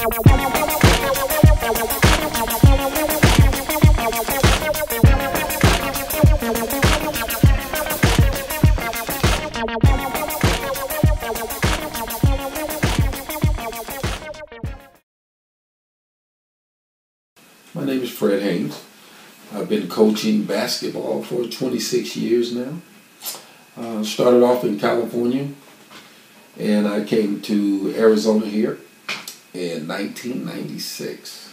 My name is Fred Haynes. I've been coaching basketball for 26 years now. Started off in California, and I came to Arizona here in 1996.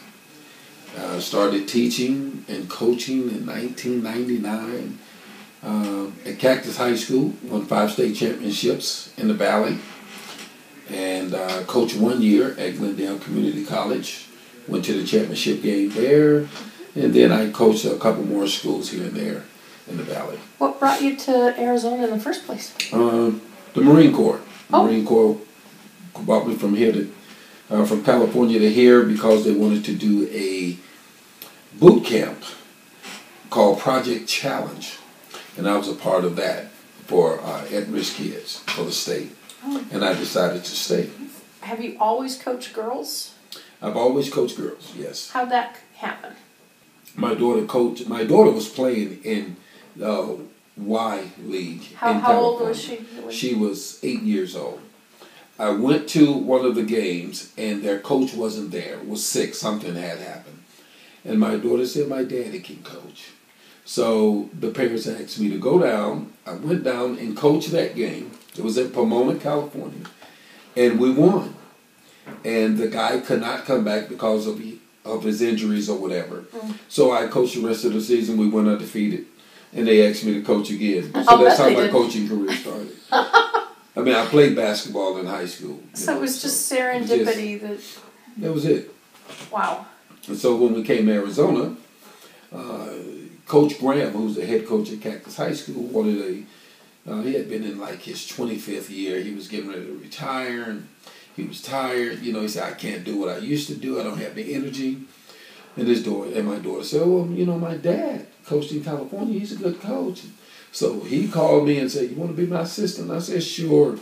Started teaching and coaching in 1999 at Cactus High School, won 5 state championships in the Valley, and coached 1 year at Glendale Community College. Went to the championship game there, and then I coached a couple more schools here and there in the Valley. What brought you to Arizona in the first place? The Marine Corps. The Marine Corps brought me from here to, from California to here because they wanted to do a boot camp called Project Challenge, and I was a part of that for at-risk kids for the state, and I decided to stay. Have you always coached girls? I've always coached girls, yes. How'd that happen? My daughter was playing in Y League in California. How old was she? She was 8 years old. I went to one of the games, and their coach wasn't there, was sick, something had happened. And my daughter said, my daddy can coach. So the parents asked me to go down. I went down and coached that game. It was in Pomona, California, and we won. And the guy could not come back because of his injuries or whatever. So I coached the rest of the season. We went undefeated, and they asked me to coach again. So that's how my coaching career started. I mean, I played basketball in high school. So it was just serendipity that was it. Wow. And so when we came to Arizona, Coach Graham, who's the head coach at Cactus High School, wanted he had been in like his 25th year. He was getting ready to retire, and he was tired. You know, he said, I can't do what I used to do. I don't have the energy. And my daughter said, well, you know, my dad coached in California. He's a good coach. So he called me and said, you want to be my assistant? I said, sure.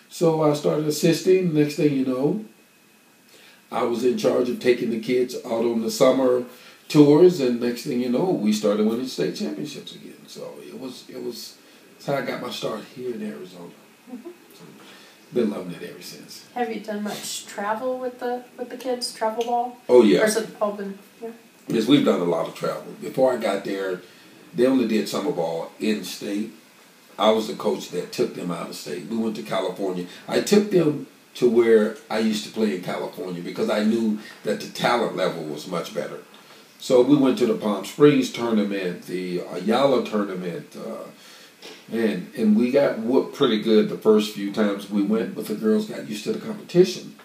So I started assisting. Next thing you know, I was in charge of taking the kids out on the summer tours. And next thing you know, we started winning state championships again. So that's how I got my start here in Arizona. So, been loving it ever since. Have you done much travel with the kids, travel ball? Oh, yeah. Or has it all been, yeah? Yes, we've done a lot of travel. Before I got there, they only did summer ball in-state. I was the coach that took them out of state. We went to California. I took them to where I used to play in California because I knew that the talent level was much better. So we went to the Palm Springs tournament, the Ayala tournament, and we got whooped pretty good the first few times we went, but the girls got used to the competition.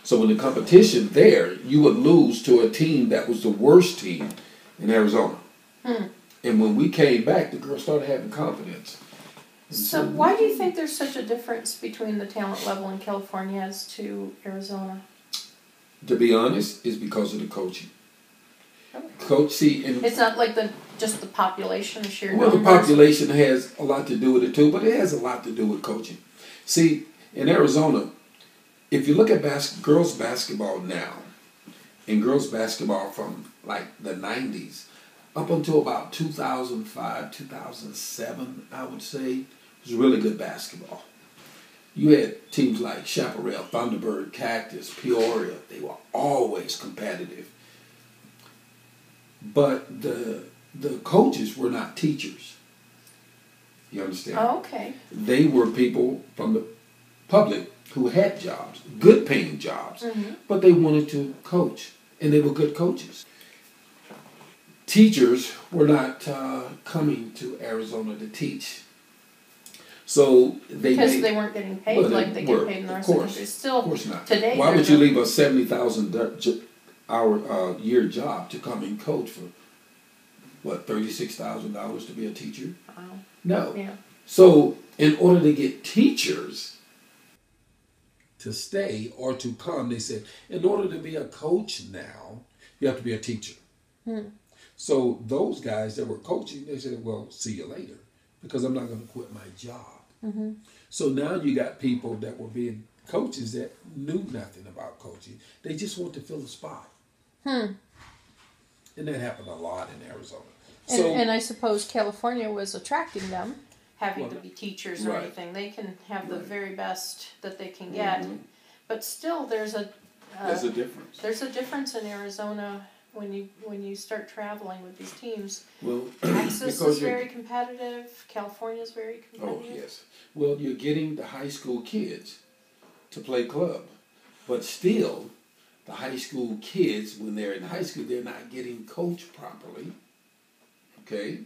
So in the competition there, you would lose to a team that was the worst team in Arizona. And when we came back, the girls started having confidence. So why do you think there's such a difference between the talent level in California as to Arizona? To be honest, it's because of the coaching. It's not like just the population, sheer numbers. Well, the population has a lot to do with it too, but it has a lot to do with coaching. See, in Arizona, if you look at girls basketball now, and girls basketball from like the 90s, up until about 2005, 2007, I would say, it was really good basketball. You had teams like Chaparral, Thunderbird, Cactus, Peoria. They were always competitive. But the coaches were not teachers. You understand? Oh, okay. They were people from the public who had jobs, good paying jobs, but they wanted to coach, and they were good coaches. Teachers were not coming to Arizona to teach. So because they weren't getting paid like they get paid in the rest of the country. Still, of course not. Today, why would you leave a $70,000 year job to come and coach for what, $36,000 to be a teacher? Wow. No. Yeah. So in order to get teachers to stay or to come, they said, in order to be a coach now, you have to be a teacher. So those guys that were coaching, they said, well, see you later, because I'm not going to quit my job. So now you got people that were being coaches that knew nothing about coaching. They just want to fill a spot. And that happened a lot in Arizona. And I suppose California was attracting them, having to be teachers or anything. They can have the very best that they can get. But still, there's a difference. There's a difference in Arizona when you start traveling with these teams. Well, Texas is very competitive. California is very competitive. Oh, yes. Well, you're getting the high school kids to play club. But still, the high school kids, when they're in high school, they're not getting coached properly. Okay?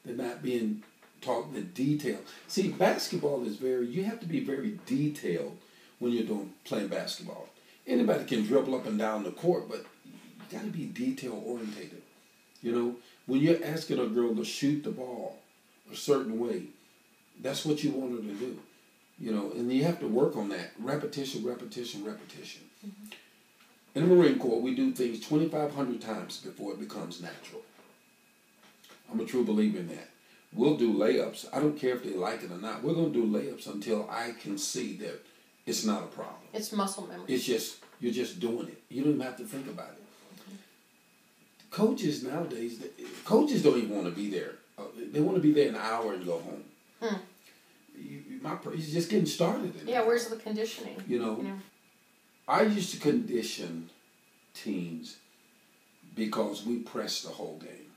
They're not being taught the detail. See, basketball is you have to be very detailed when you're playing basketball. Anybody can dribble up and down the court, but you got to be detail orientated. You know, when you're asking a girl to shoot the ball a certain way, that's what you want her to do. You know, and you have to work on that. Repetition, repetition, repetition. In the Marine Corps, we do things 2,500 times before it becomes natural. I'm a true believer in that. We'll do layups. I don't care if they like it or not. We're going to do layups until I can see that it's not a problem. It's muscle memory. It's just, you're just doing it. You don't even have to think about it. Coaches nowadays, coaches don't even want to be there. They want to be there an hour and go home. He's just getting started. Where's the conditioning? You know, I used to condition teams because we press the whole game.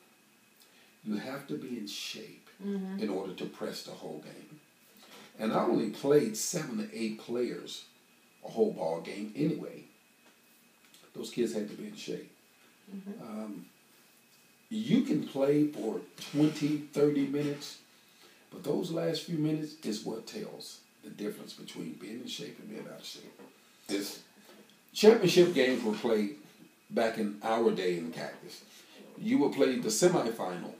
You have to be in shape in order to press the whole game. And I only played 7 to 8 players a whole ball game anyway. Those kids had to be in shape. You can play for 20, 30 minutes, but those last few minutes is what tells the difference between being in shape and being out of shape. This championship games were played back in our day in Cactus. You would play the semifinal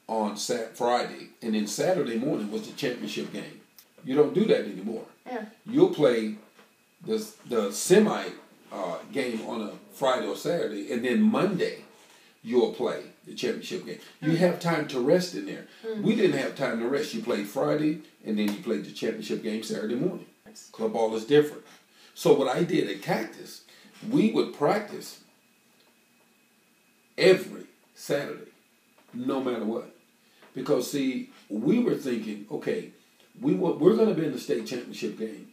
on Friday, and then Saturday morning was the championship game. You don't do that anymore. You'll play the semi game on a Friday or Saturday, and then Monday you'll play the championship game. You have time to rest in there. We didn't have time to rest. You played Friday, and then you played the championship game Saturday morning. Club ball is different. So what I did at Cactus, we would practice every Saturday, no matter what. Because, see, we were thinking, okay, we're going to be in the state championship game.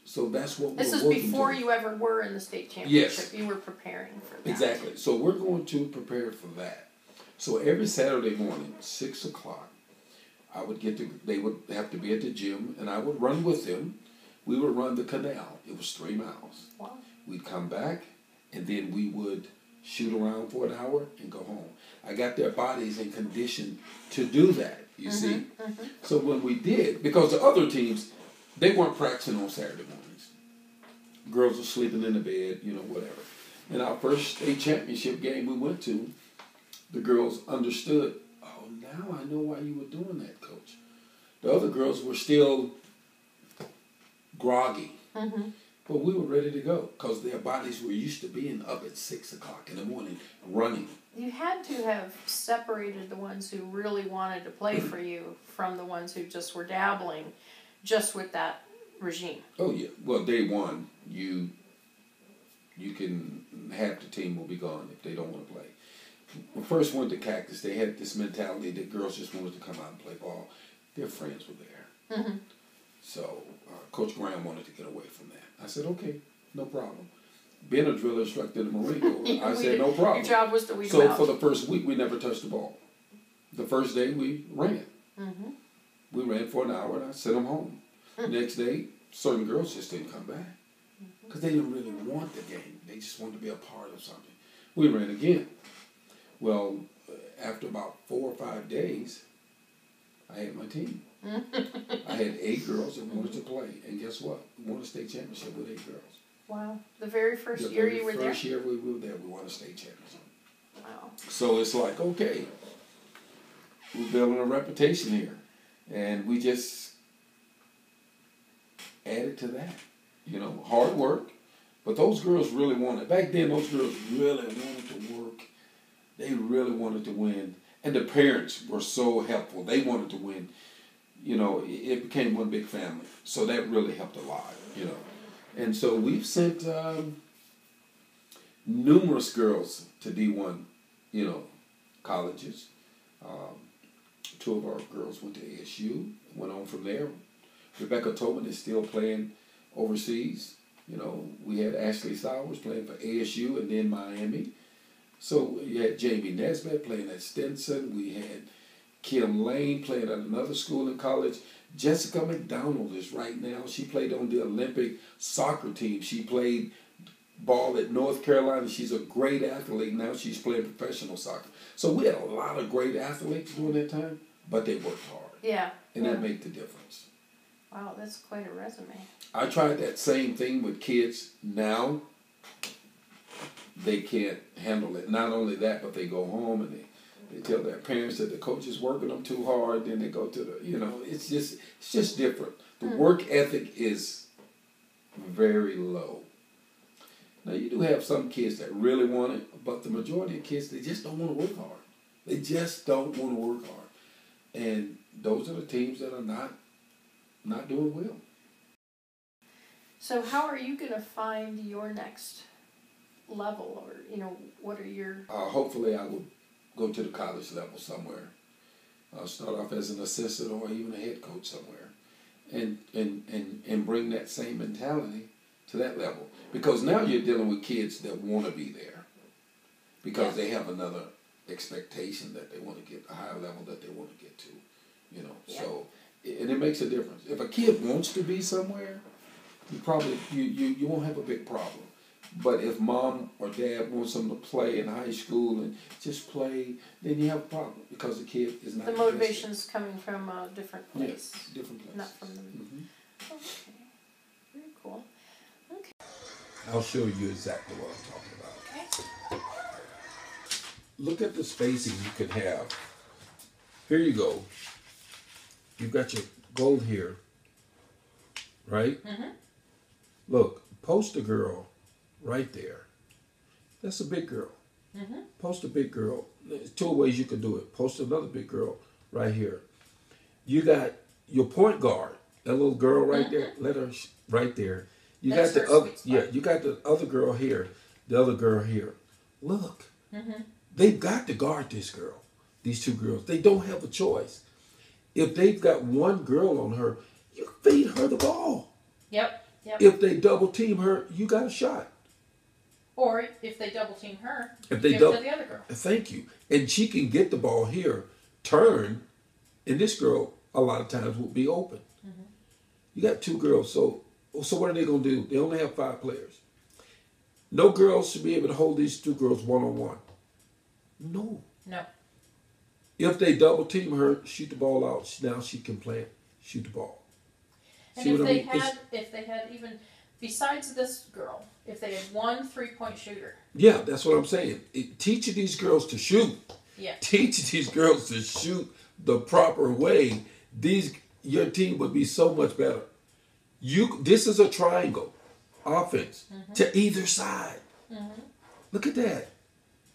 So that's what we're working This is before you ever were in the state championship. Yes. You were preparing for that. Exactly. So we're going to prepare for that. So every Saturday morning, 6 o'clock, they would have to be at the gym, and I would run with them. We would run the canal. It was 3 miles. Wow. We'd come back, and then we would shoot around for an hour and go home. I got their bodies in condition to do that, you see. So when we did, because the other teams, they weren't practicing on Saturday mornings. Girls were sleeping in the bed, whatever. In our first state championship game we went to, the girls understood, oh, now I know why you were doing that, Coach. The other girls were still groggy. But we were ready to go because their bodies were used to being up at 6 o'clock in the morning running. You had to have separated the ones who really wanted to play for you from the ones who just were dabbling just with that regime. Oh, yeah. Well, day one, you can, half the team will be gone if they don't want to play. When I first went to Cactus, they had this mentality that girls just wanted to come out and play ball. Their friends were there. So Coach Graham wanted to get away from that. I said, okay, no problem. Being a drill instructor in the Marine Corps, I said, no problem. Your job was to weed them out. So for the first week, we never touched the ball. The first day, we ran. We ran for an hour, and I sent them home. Next day, certain girls just didn't come back because they didn't really want the game. They just wanted to be a part of something. We ran again. Well, after about 4 or 5 days, I had my team. I had 8 girls that wanted to play, and guess what? We won a state championship with 8 girls. Wow. The very first year you were there? The first year we were there, we won a state championship. Wow. So it's like, okay, we're building a reputation here, and we just added to that. Hard work, but those girls really wanted, back then those girls really wanted to work. They really wanted to win, and the parents were so helpful. They wanted to win. you know, it became one big family. So that really helped a lot, you know. And so we've sent numerous girls to D1, you know, colleges. Two of our girls went to ASU, went on from there. Rebecca Tobin is still playing overseas. You know, we had Ashley Sowers playing for ASU and then Miami. So you had Jamie Nesbitt playing at Stinson. We had Kim Lane playing at another school in college. Jessica McDonald is right now. She played on the Olympic soccer team. She played ball at North Carolina. She's a great athlete. Now she's playing professional soccer. So we had a lot of great athletes during that time, but they worked hard. Yeah. And that made the difference. Wow, that's quite a resume. I tried that same thing with kids now. They can't handle it. Not only that, but they go home and they tell their parents that the coach is working them too hard. Then they go to the, you know, it's just different. The work ethic is very low. Now, you do have some kids that really want it, but the majority of kids, they just don't want to work hard. They just don't want to work hard. And those are the teams that are not doing well. So how are you going to find your next level, or, you know, what are your... Hopefully I will go to the college level somewhere. I'll start off as an assistant or even a head coach somewhere. And bring that same mentality to that level. Because now you're dealing with kids that want to be there. Because they have another expectation that they want to get, a higher level that they want to get to. You know, so, and it makes a difference. If a kid wants to be somewhere, you probably, you won't have a big problem. But if mom or dad wants them to play in high school and just play, then you have a problem because the kid is not. The motivation's coming from a different place. Yes, different place. Not from them. Okay. Very cool. Okay. I'll show you exactly what I'm talking about. Okay. Look at the spacing you could have. Here you go. You've got your goal here, right? Mm-hmm. Look, post a girl right there. That's a big girl. Mm-hmm. Post a big girl. There's two ways you could do it. Post another big girl right here. You got your point guard, that little girl right there. Let her right there. You got the other, you got the other girl here, the other girl here. Look, they've got to guard this girl. These two girls, they don't have a choice. If they've got one girl on her, you feed her the ball. Yep. If they double team her, you got a shot. Or if they double team her, if they give it to the other girl. Thank you. And she can get the ball here, turn, and this girl a lot of times will be open. Mm-hmm. You got two girls, so what are they going to do? They only have 5 players. No girls should be able to hold these two girls one-on-one. No. If they double team her, shoot the ball out. Now she can play it, shoot the ball. And if they had even, besides this girl, if they had one 3-point shooter. Yeah, that's what I'm saying. Teach these girls to shoot. Yeah. Teach these girls to shoot the proper way. Your team would be so much better. This is a triangle offense to either side. Mm-hmm. Look at that.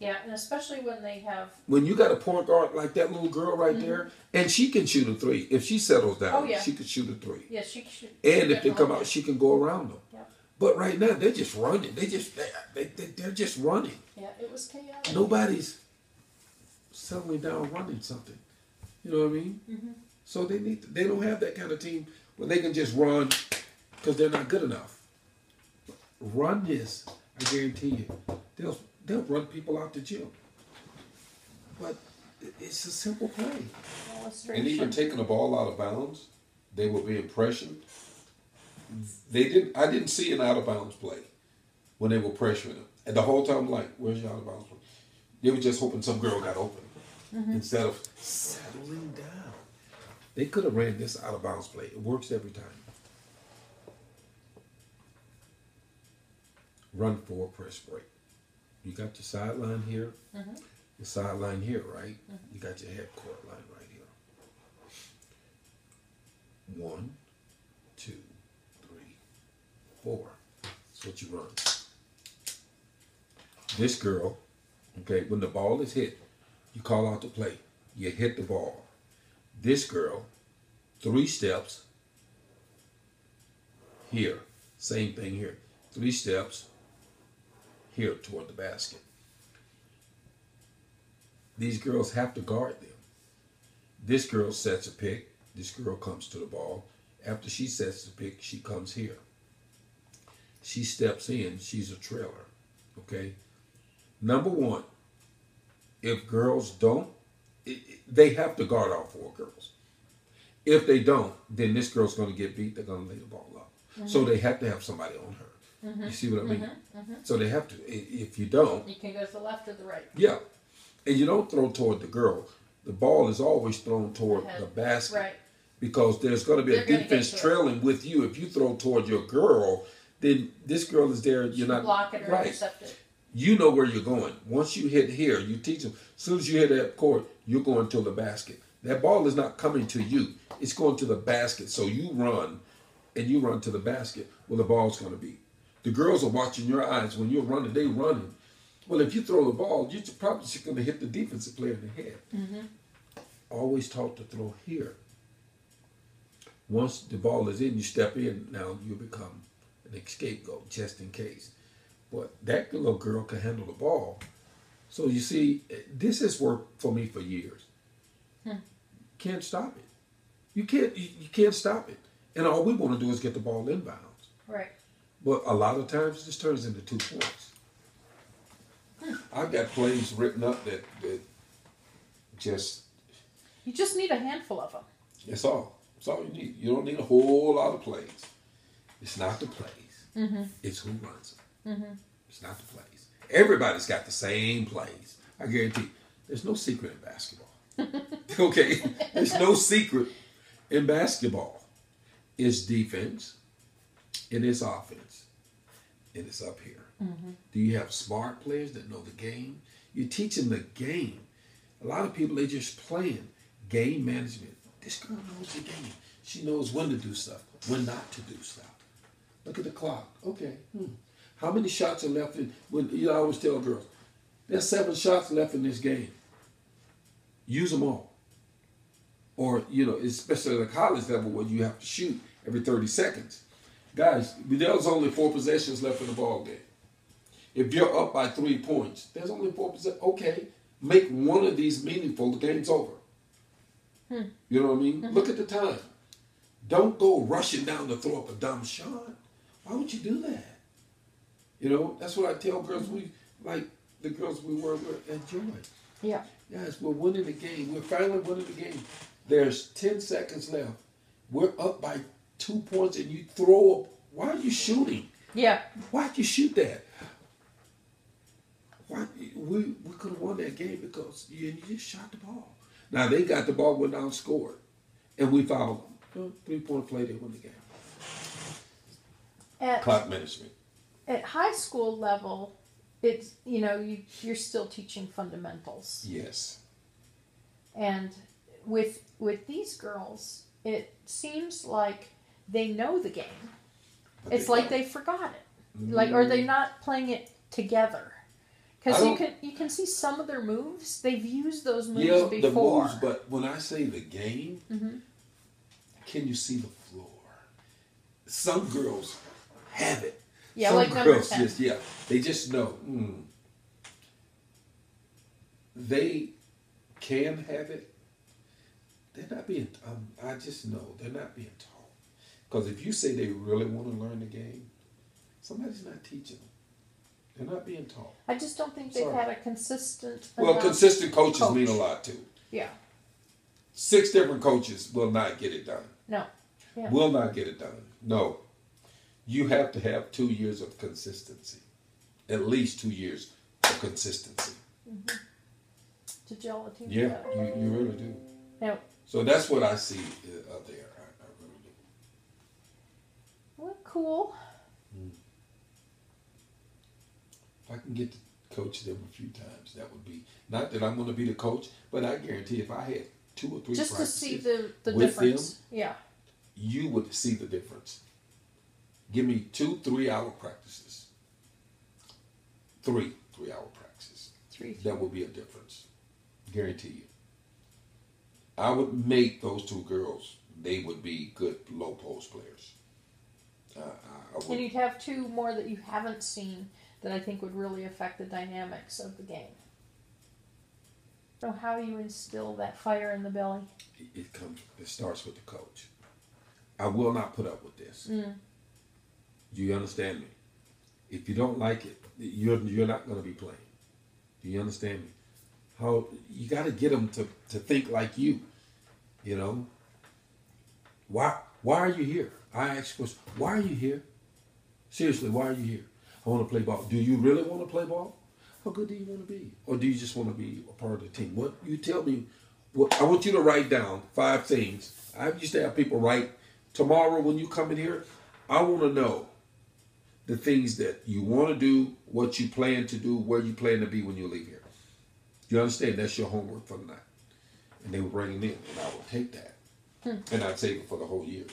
Yeah, and especially when they have... When you got a point guard like that little girl right there, and she can shoot a 3. If she settles down, she can shoot a 3. Yeah, she can shoot. And if they come out, she can go around them. Yeah. But right now, they're just running. They're just running. Yeah, it was chaotic. Nobody's settling down running something. You know what I mean? Mm-hmm. So they don't have that kind of team where they can just run because they're not good enough. Run this, I guarantee you. They'll run people out the gym. But it's a simple play. And even taking the ball out of bounds, they were being pressured. I didn't see an out of bounds play when they were pressuring them. And the whole time I'm like, where's your out of bounds play? They were just hoping some girl got open instead of settling down. They could have ran this out of bounds play. It works every time. Run 4, press break. You got your sideline here, your sideline here, right? You got your half court line right here. 1, 2, 3, 4. That's what you run. This girl, okay, when the ball is hit, you call out the play. You hit the ball. This girl 3 steps here. Same thing here. 3 steps here toward the basket. These girls have to guard them. This girl sets a pick. This girl comes to the ball. After she sets the pick, she comes here. She steps in. She's a trailer. Okay? Number one, if girls don't, they have to guard all 4 girls. If they don't, then this girl's going to get beat. They're going to lay the ball up. Mm-hmm. So they have to have somebody on her. Mm-hmm. You see what I mean? Mm-hmm. Mm-hmm. So they have to. If you don't, you can go to the left or the right. Yeah. And you don't throw toward the girl. The ball is always thrown toward the basket. Right. Because there's going to be a defense trailing with you. If you throw toward your girl, then this girl is there. You're not block it or intercept it. You know where you're going. Once you hit here, you teach them. As soon as you hit that court, you're going to the basket. That ball is not coming to you. It's going to the basket. So you run, and you run to the basket where the ball's going to be. The girls are watching your eyes. When you're running, they're running. Well, if you throw the ball, you're probably just going to hit the defensive player in the head. Mm-hmm. Always taught to throw here. Once the ball is in, you step in. Now you become an scapegoat just in case. But that little girl can handle the ball. So you see, this has worked for me for years. Can't stop it. You can't stop it. And all we want to do is get the ball inbounds. Right. But a lot of times this turns into 2 points. I've got plays written up that just... You just need a handful of them. That's all. That's all you need. You don't need a whole lot of plays. It's not the plays. Mm-hmm. It's who runs them. Mm-hmm. It's not the plays. Everybody's got the same plays. I guarantee. There's no secret in basketball. Okay? There's no secret in basketball. It's defense, and it's offense, and it's up here. Mm-hmm. Do you have smart players that know the game? You're teaching the game. A lot of people, they just playing. Game management. This girl knows the game. She knows when to do stuff, when not to do stuff. Look at the clock. Okay. How many shots are left in? I always tell girls, there's 7 shots left in this game. Use them all. Or, especially at the college level where you have to shoot every 30 seconds. Guys, there's only 4 possessions left in the ball game. If you're up by 3 points, there's only 4 possessions. Okay, make one of these meaningful. The game's over. You know what I mean? Mm-hmm. Look at the time. Don't go rushing down to throw up a dumb shot. Why would you do that? That's what I tell girls. We like the girls we work with. Enjoy. Yeah. Guys, we're winning the game. We're finally winning the game. There's 10 seconds left. We're up by 2 points, and you throw up. Why are you shooting? Yeah. Why'd you shoot that? Why we could have won that game because you just shot the ball. Now they got the ball, went down, scored, and we fouled them. 3-point play, they won the game. Clock management. At high school level, it's you're still teaching fundamentals. Yes. And with these girls, it seems like they know the game. But it's like they forgot it, or they're not playing it together. Because you can see some of their moves. They've used those moves before. Yeah, the moves. But when I say the game, can you see the floor? Some girls have it. Yeah, some like girls number 10. They just know. They can have it. They're not being. I just know they're not being taught. Because if you say they really want to learn the game, somebody's not teaching them. They're not being taught. I just don't think they've had a consistent. Well, consistent coaches mean a lot too. Yeah. 6 different coaches will not get it done. No. Yeah. Will not get it done. No. You have to have 2 years of consistency. At least 2 years of consistency. Mm-hmm. To gel a team. Yeah, you really do. Yeah. So that's what I see up there. I really do. Well, cool. If I can get to coach them a few times, that would be, not that I'm going to be the coach, but I guarantee if I had 2 or 3 just practices to see the with difference. Them, you would see the difference. Give me 2 3-hour practices. 3 3-hour practices. 3. That would be a difference. Guarantee you. I would make those 2 girls they would be good low post players. And you'd have two more that you haven't seen that I think would really affect the dynamics of the game. So how you instill that fire in the belly? It starts with the coach. I will not put up with this. Do you understand me? If you don't like it, you're not going to be playing. Do you understand me? How you got to get them to think like you. You know. Why are you here? I ask you, why are you here? Seriously, why are you here? I want to play ball. Do you really want to play ball? How good do you want to be? Or do you just want to be a part of the team? What you tell me, I want you to write down 5 things. I used to have people write, tomorrow when you come in here, I want to know the things that you want to do, what you plan to do, where you plan to be when you leave here. You understand? That's your homework for the night. And they would bring it in, and I would take that. And I'd save it for the whole year.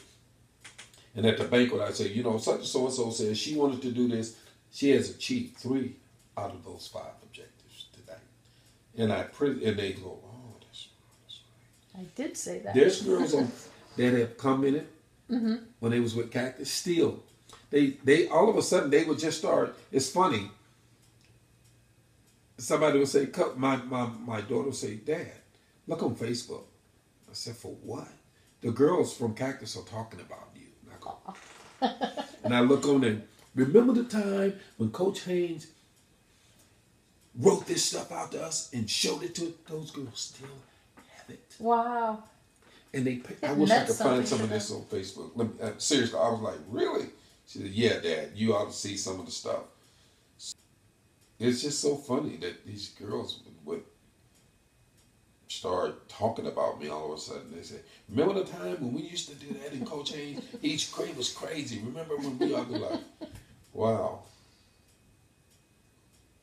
And at the banquet, I'd say, you know, such and so says she wanted to do this. She has achieved 3 out of those 5 objectives today. And and they go, oh, that's right. I did say that. There's girls that have commented when they was with Cactus. Still, they all of a sudden they would just start. It's funny. Somebody would say, my daughter would say, Dad, look on Facebook. I said, for what? The girls from Cactus are talking about you. And I go, and I look on there. Remember the time when Coach Haynes wrote this stuff out to us and showed it to those girls? Still have it. Wow. And I wish I could find some of this on Facebook. Seriously, I was like, really? She said, yeah, Dad, you ought to see some of the stuff. It's just so funny that these girls would start talking about me all of a sudden. They say, remember the time when we used to do that in Coach Haynes? He was crazy. Remember when we all be like, wow.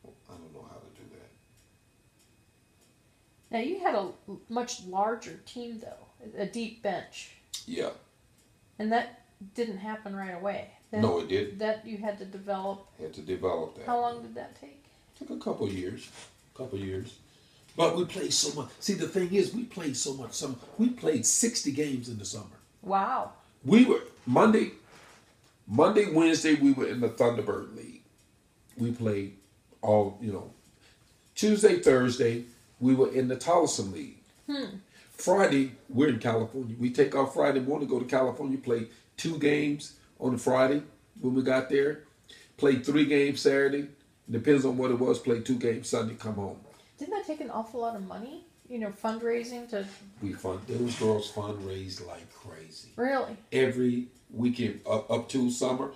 I don't know how to do that. Now you had a much larger team though, a deep bench. Yeah. And that didn't happen right away. No, it didn't. That you had to develop. Had to develop that. How long did that take? Took a couple of years. But we played so much. See, the thing is, we played so much. We played 60 games in the summer. Wow. We were, Monday, Wednesday, we were in the Thunderbird League. We played all, Tuesday, Thursday, we were in the Tolleson League. Friday, we're in California. We take off Friday morning, go to California, play 2 games on the Friday when we got there. Played 3 games Saturday. It depends on what it was. Played 2 games Sunday, come home. Didn't that take an awful lot of money? Fundraising to... Those girls fundraised like crazy. Really? Every weekend up to summer,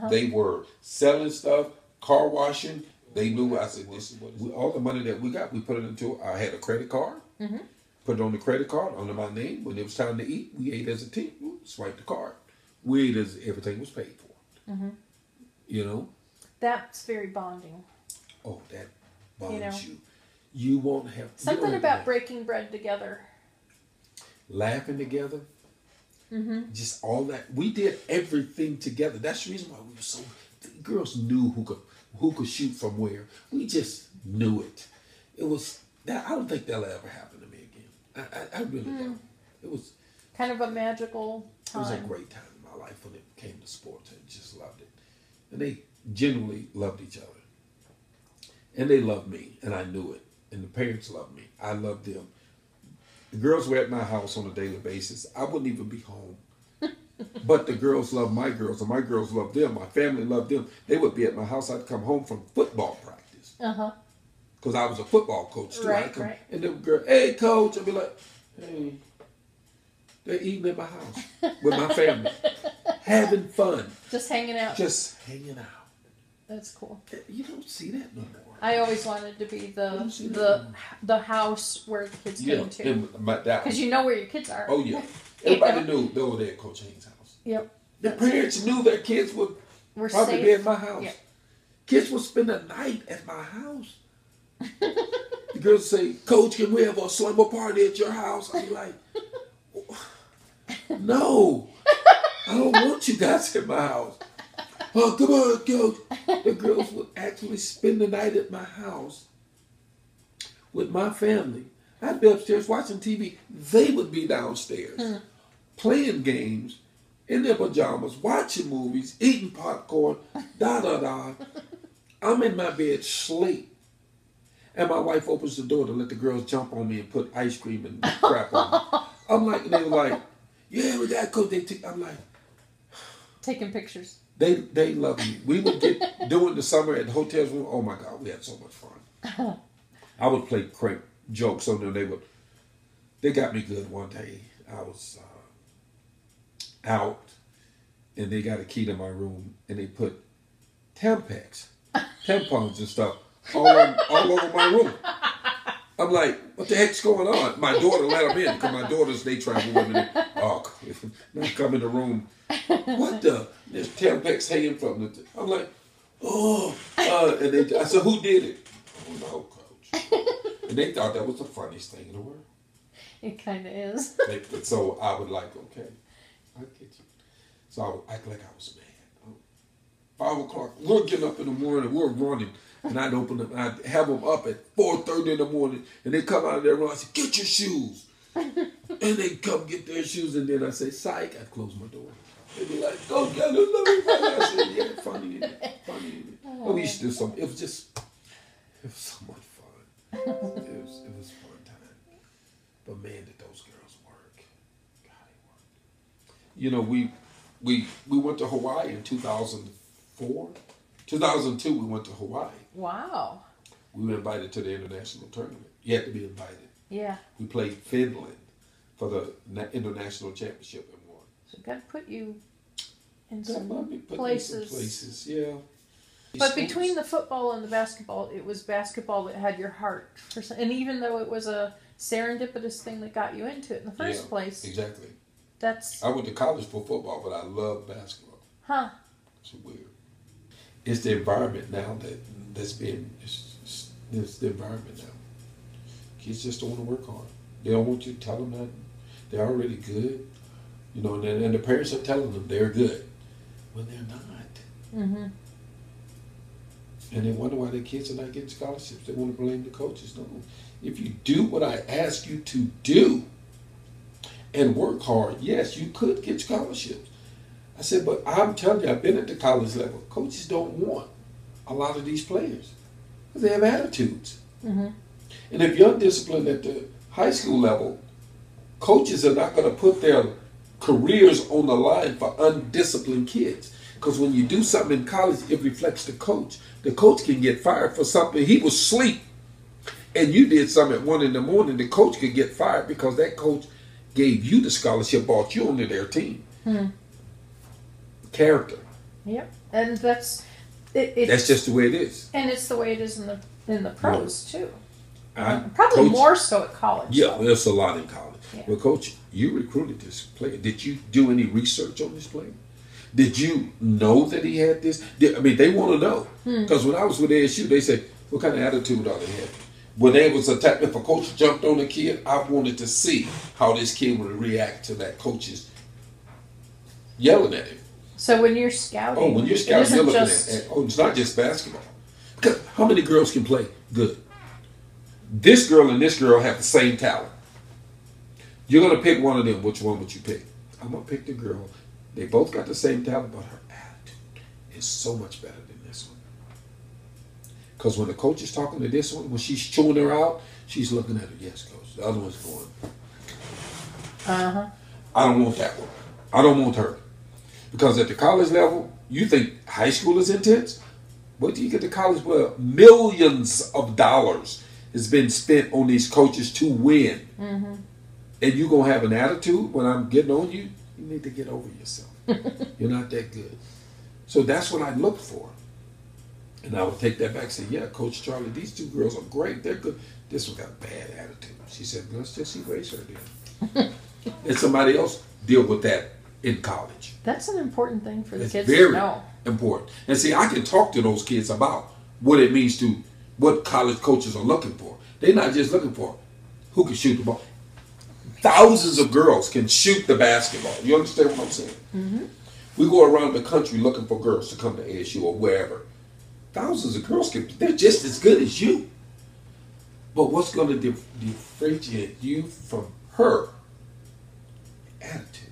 they were selling stuff, car washing. They knew, I said, all the money that we got, we put it into, I had a credit card, put it on the credit card under my name. When it was time to eat, we ate as a team, swipe the card. We ate as everything was paid for. That's very bonding. Oh, that bonds you. You won't have... Something about breaking bread together. Laughing together. Just all that. We did everything together. That's the reason why we were so... The girls knew who could shoot from where. We just knew it. It was... I don't think that'll ever happen to me again. I really don't. It was... Kind of a magical time. It was a great time in my life when it came to sports. I just loved it. And they genuinely loved each other. And they loved me. And I knew it. And the parents loved me. I loved them. The girls were at my house on a daily basis. I wouldn't even be home. But the girls loved my girls, and my girls loved them. My family loved them. They would be at my house. I'd come home from football practice. Because I was a football coach, too. Right. And they would go, hey, coach. I'd be like, hey. They're eating at my house with my family. Having fun. Just hanging out. That's cool. You don't see that no more. I always wanted to be the house where the kids came to. Because you know where your kids are. Oh, yeah. Everybody knew they were there at Coach Haynes' house. Yep. The parents knew their kids were probably there at my house. Yep. Kids would spend the night at my house. The girls say, Coach, can we have a slumber party at your house? I'd be like, no. I don't want you guys at my house. Oh, come on, Coach. The girls would actually spend the night at my house with my family. I'd be upstairs watching TV. They would be downstairs playing games in their pajamas, watching movies, eating popcorn, da-da-da. I'm in my bed sleep. And my wife opens the door to let the girls jump on me and put ice cream and crap on me. I'm like, they were like, yeah, we got coach. I'm like, taking pictures. They love me. We would get doing the summer at the hotels. Oh my God, we had so much fun. I would play crank jokes on them. They got me good one day. I was out, and they got a key to my room, and they put tampons and stuff all over my room. I'm like, what the heck's going on? My daughter let them in because my daughters, they travel with me. Oh, they come in the room. What the? There's tampons hanging from the. I'm like, oh. And I said, who did it? Oh no, coach. And they thought that was the funniest thing in the world. It kind of is. So I would like, okay, I get you. So I would act like I was mad. 5 o'clock, we're getting up in the morning, we're running. And I'd open them, I'd have them up at 4:30 in the morning, and they come out of their room. I say, get your shoes. And they come get their shoes, and then I say, psych, I'd close my door. They'd be like, go get them, let me run. I said, yeah, funny, isn't it? Funny, isn't it? Oh, we used to do something. It was so much fun. It was a fun time. But man, did those girls work. God, they worked. You know, we went to Hawaii in 2004. 2002, we went to Hawaii. Wow. We were invited to the international tournament. You had to be invited. Yeah. We played Finland for the international championship and won. So God put you in God some put places. Me some places, yeah. But between the football and the basketball, it was basketball that had your heart. And even though it was a serendipitous thing that got you into it in the first place. Exactly. I went to college for football, but I love basketball. Huh. It's weird. It's the environment now it's the environment now. Kids just don't want to work hard. They don't want you to tell them that they're already good. You know, and the parents are telling them they're good when they're not. Mm-hmm. And they wonder why their kids are not getting scholarships. They want to blame the coaches. No. If you do what I ask you to do and work hard, yes, you could get scholarships. I said, but I'm telling you, I've been at the college level. Coaches don't want a lot of these players because they have attitudes. Mm-hmm. And if you're undisciplined at the high school level, coaches are not going to put their careers on the line for undisciplined kids. Because when you do something in college, it reflects the coach. The coach can get fired for something. He was asleep, and you did something at 1 in the morning. The coach could get fired because that coach gave you the scholarship, brought you onto their team. Hmm. Character. Yep, and that's just the way it is. And it's the way it is in the pros too. Probably more so at college. Yeah, though. There's a lot in college. Yeah. Well, Coach, you recruited this player. Did you do any research on this player? Did you know that he had this? They want to know. Because when I was with ASU, they said, what kind of attitude are they having? When they was attacked, if a coach jumped on a kid, I wanted to see how this kid would react to that coach's yelling at him. So when you're scouting, you're looking at it's not just basketball. Because how many girls can play good? This girl and this girl have the same talent. You're going to pick one of them. Which one would you pick? I'm going to pick the girl. They both got the same talent, but her attitude is so much better than this one. Because when the coach is talking to this one, when she's chewing her out, she's looking at her, yes, coach. The other one's going, uh-huh. I don't want that one. I don't want her. Because at the college level, you think high school is intense? What do you get to college where millions of dollars has been spent on these coaches to win? Mm-hmm. And you're going to have an attitude when I'm getting on you? You need to get over yourself. You're not that good. So that's what I look for. And I would take that back and say, yeah, Coach Charlie, these two girls are great. They're good. This one got a bad attitude. She said, let's just erase her then. And somebody else deal with that in college. That's an important thing for the kids to know. Important. And see, I can talk to those kids about what it means to what college coaches are looking for. They're not just looking for who can shoot the ball. Thousands of girls can shoot the basketball. You understand what I'm saying? Mm-hmm. We go around the country looking for girls to come to ASU or wherever. Thousands of girls they're just as good as you. But what's going to differentiate you from her? Attitude.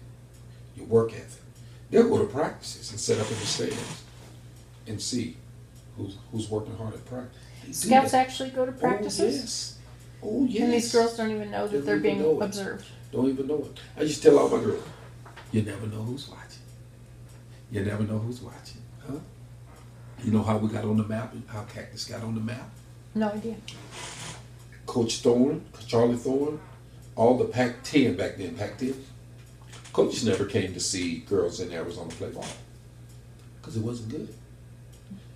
your work ethic. They'll go to practices and set up in the stands and see who's working hard at practice. Scouts actually go to practices? Oh, yes. Oh, yes. And these girls don't even know that they're being observed. Don't even know it. I just tell all my girls, you never know who's watching. You never know who's watching. Huh? You know how we got on the map and how Cactus got on the map? No idea. Coach Thorne, Charlie Thorne, all the Pac-10 back then, Pac-10, coaches never came to see girls in Arizona play ball because it wasn't good.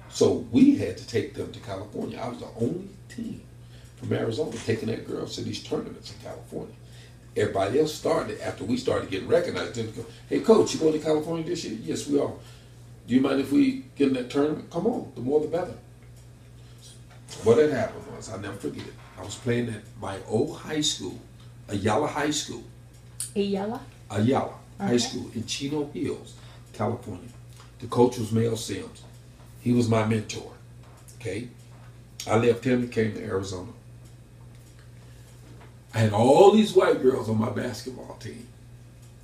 So we had to take them to California. I was the only team from Arizona taking that girls to these tournaments in California. Everybody else started after we started getting recognized. They go, hey, coach, you going to California this year? Yes, we are. Do you mind if we get in that tournament? Come on, the more the better. What had happened was, I'll never forget it. I was playing at my old high school, Ayala High School. Ayala? Ayala High School in Chino Hills, California. The coach was Mel Sims. He was my mentor, okay? I left him and came to Arizona. I had all these white girls on my basketball team,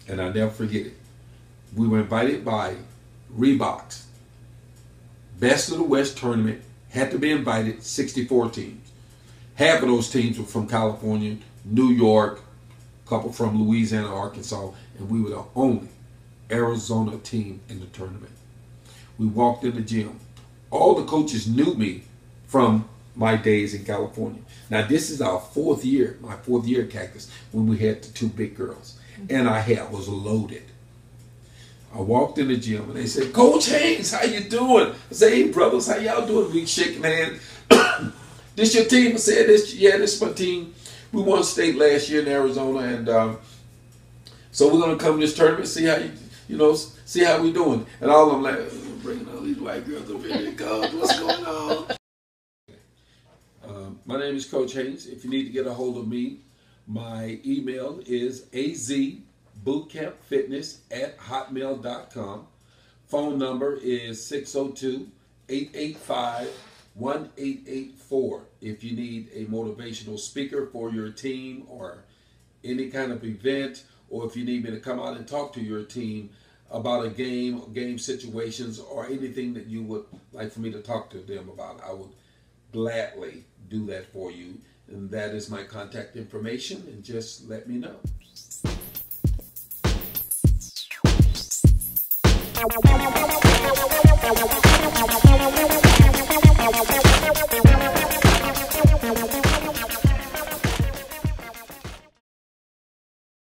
and I'll never forget it. We were invited by Reebok's Best of the West tournament, had to be invited, 64 teams. Half of those teams were from California, New York, a couple from Louisiana, Arkansas, and we were the only Arizona team in the tournament. We walked in the gym. All the coaches knew me from my days in California. Now this is our fourth year, my fourth year at Cactus, when we had the two big girls. And our hair was loaded. I walked in the gym and they said, Coach Haynes, how you doing? I said, hey brothers, how y'all doing? We shaking hands. This your team? I said, yeah, this is my team. We won state last year in Arizona, and so we're gonna come to this tournament, see how see how we doing. And all of them like, bringing all these white girls over here, Coach, what's going on? My name is Coach Haynes. If you need to get a hold of me, my email is azbootcampfitness@hotmail.com. Phone number is 602-885-1884. If you need a motivational speaker for your team or any kind of event, or if you need me to come out and talk to your team about a game situations, or anything that you would like for me to talk to them about, I would gladly do that for you. And that is my contact information, and just let me know. Thank you.